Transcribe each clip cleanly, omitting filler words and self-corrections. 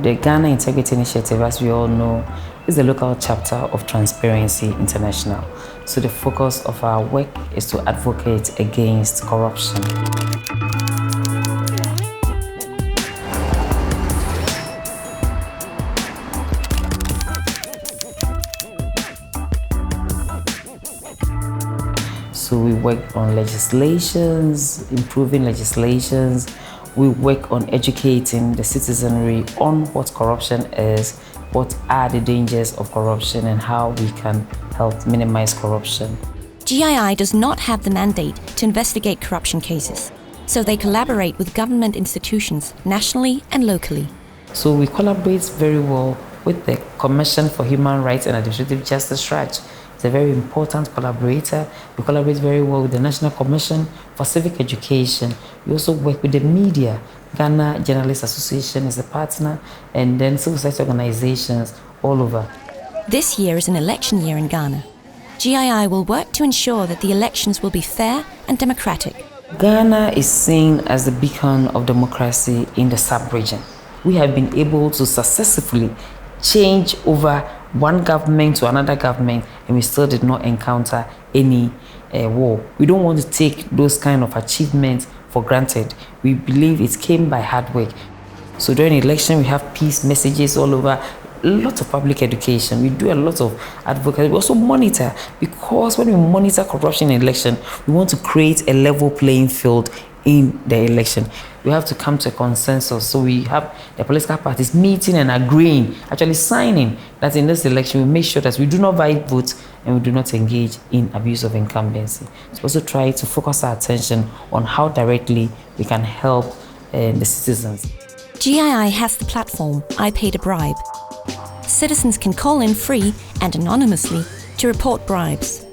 The Ghana Integrity Initiative, as we all know, is the local chapter of Transparency International. So the focus of our work is to advocate against corruption. So we work on legislations, improving legislations. We work on educating the citizenry on what corruption is, what are the dangers of corruption, and how we can help minimize corruption. GII does not have the mandate to investigate corruption cases, so they collaborate with government institutions nationally and locally. So we collaborate very well with the Commission for Human Rights and Administrative Justice, RAJ. It's a very important collaborator. We collaborate very well with the National Commission for Civic Education. We also work with the media. Ghana Journalists Association is a partner, and then civil society organizations all over. This year is an election year in Ghana. GII will work to ensure that the elections will be fair and democratic. Ghana is seen as the beacon of democracy in the sub-region. We have been able to successfully change over one government to another government, and we still did not encounter any war. We don't want to take those kind of achievements for granted. We believe it came by hard work. So during the election, we have peace messages all over, a lot of public education. We do a lot of advocacy. We also monitor, because when we monitor corruption in election, we want to create a level playing field in the election. We have to come to a consensus. So we have the political parties meeting and agreeing, actually signing that in this election we make sure that we do not buy votes and we do not engage in abuse of incumbency. So also try to focus our attention on how directly we can help the citizens. GII has the platform I Paid a Bribe. Citizens can call in free and anonymously to report bribes.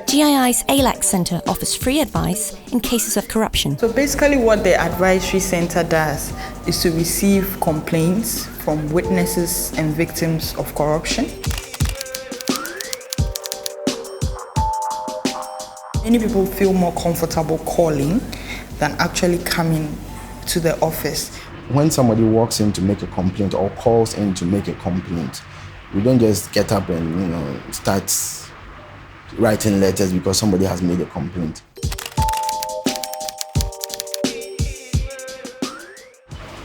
GII's ALAC Centre offers free advice in cases of corruption. So basically what the advisory centre does is to receive complaints from witnesses and victims of corruption. Many people feel more comfortable calling than actually coming to the office. When somebody walks in to make a complaint or calls in to make a complaint, we don't just get up and start writing letters because somebody has made a complaint.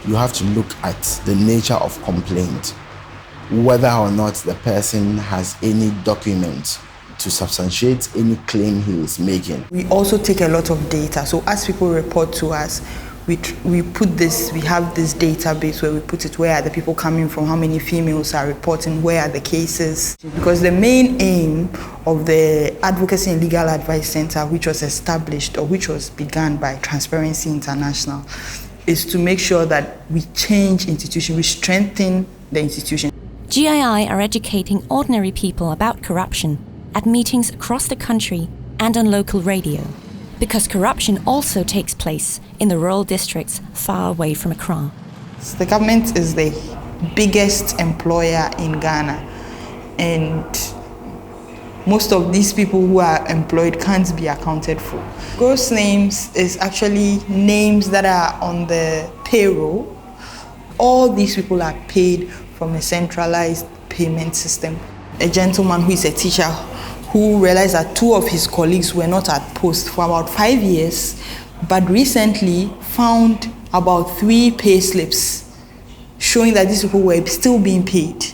You have to look at the nature of complaint, whether or not the person has any document to substantiate any claim he is making. We also take a lot of data. So as people report to us, we have this database where we put it, where are the people coming from, how many females are reporting, where are the cases. Because the main aim of the Advocacy and Legal Advice Center, which was established or which was begun by Transparency International, is to make sure that we change institutions, we strengthen the institution. GII are educating ordinary people about corruption at meetings across the country and on local radio, because corruption also takes place in the rural districts far away from Accra. The government is the biggest employer in Ghana, and most of these people who are employed can't be accounted for. Gross names is actually names that are on the payroll. All these people are paid from a centralized payment system. A gentleman who is a teacher who realized that two of his colleagues were not at post for about 5 years, but recently found about 3 pay slips showing that these people were still being paid.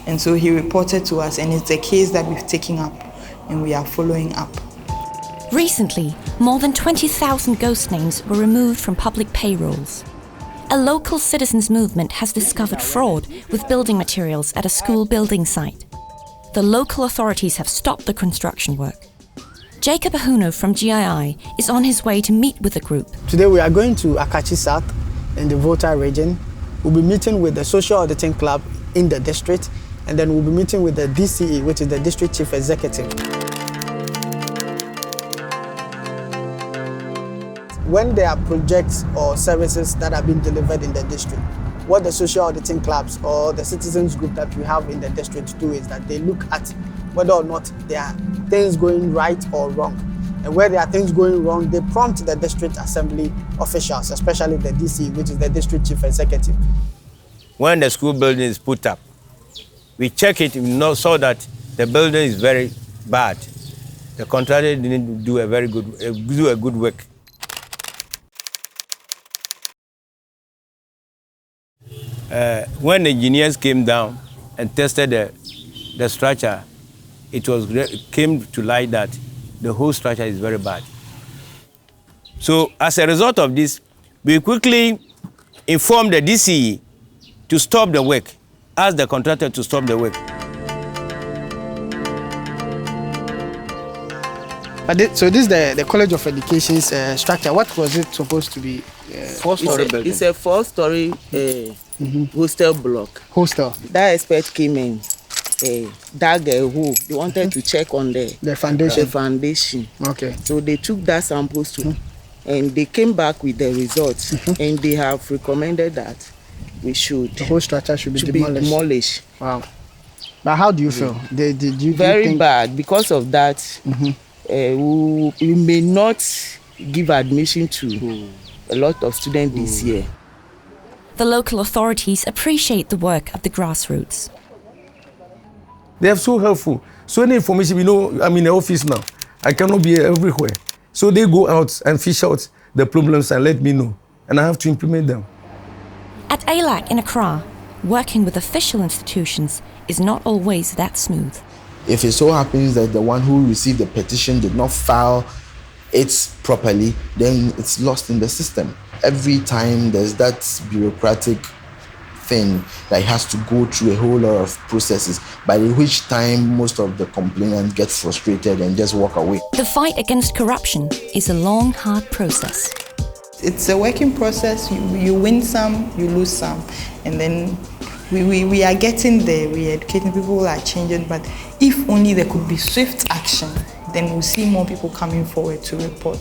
And so he reported to us, and it's a case that we've taken up and we are following up. Recently, more than 20,000 ghost names were removed from public payrolls. A local citizens movement has discovered fraud with building materials at a school building site. The local authorities have stopped the construction work. Jacob Ahuno from GII is on his way to meet with the group. Today we are going to Akachi South in the Volta region. We'll be meeting with the Social Auditing Club in the district, and then we'll be meeting with the DCE, which is the District Chief Executive. When there are projects or services that are being delivered in the district, what the social auditing clubs or the citizens group that we have in the district do is that they look at whether or not there are things going right or wrong. And where there are things going wrong, they prompt the district assembly officials, especially the DC, which is the district chief executive. when the school building is put up, we check it and saw that the building is very bad. The contractor didn't do a good work. When the engineers came down and tested the structure, it came to light that the whole structure is very bad. So as a result of this, we quickly informed the DCE to stop the work, asked the contractor to stop the work. But so this is the College of Education's structure. What was it supposed to be? Four-story building. It's a four-story hostel block. Hostel. That expert came in, dug a hole. They wanted to check on the foundation. The foundation. Okay. So they took that samples too, and they came back with the results, and they have recommended that the whole structure should be demolished. Wow. But how do you feel? Did you very think... bad because of that? We may not give admission to a lot of students this year. The local authorities appreciate the work of the grassroots. They are so helpful. So any information, I'm in the office now. I cannot be everywhere. So they go out and fish out the problems and let me know. And I have to implement them. At ALAC in Accra, working with official institutions is not always that smooth. If it so happens that the one who received the petition did not file it properly, then it's lost in the system. Every time there's that bureaucratic thing that has to go through a whole lot of processes, by which time most of the complainants get frustrated and just walk away. The fight against corruption is a long, hard process. It's a working process. You win some, you lose some, and then we are getting there. We are educating people, are changing, but if only there could be swift action, then we'll see more people coming forward to report.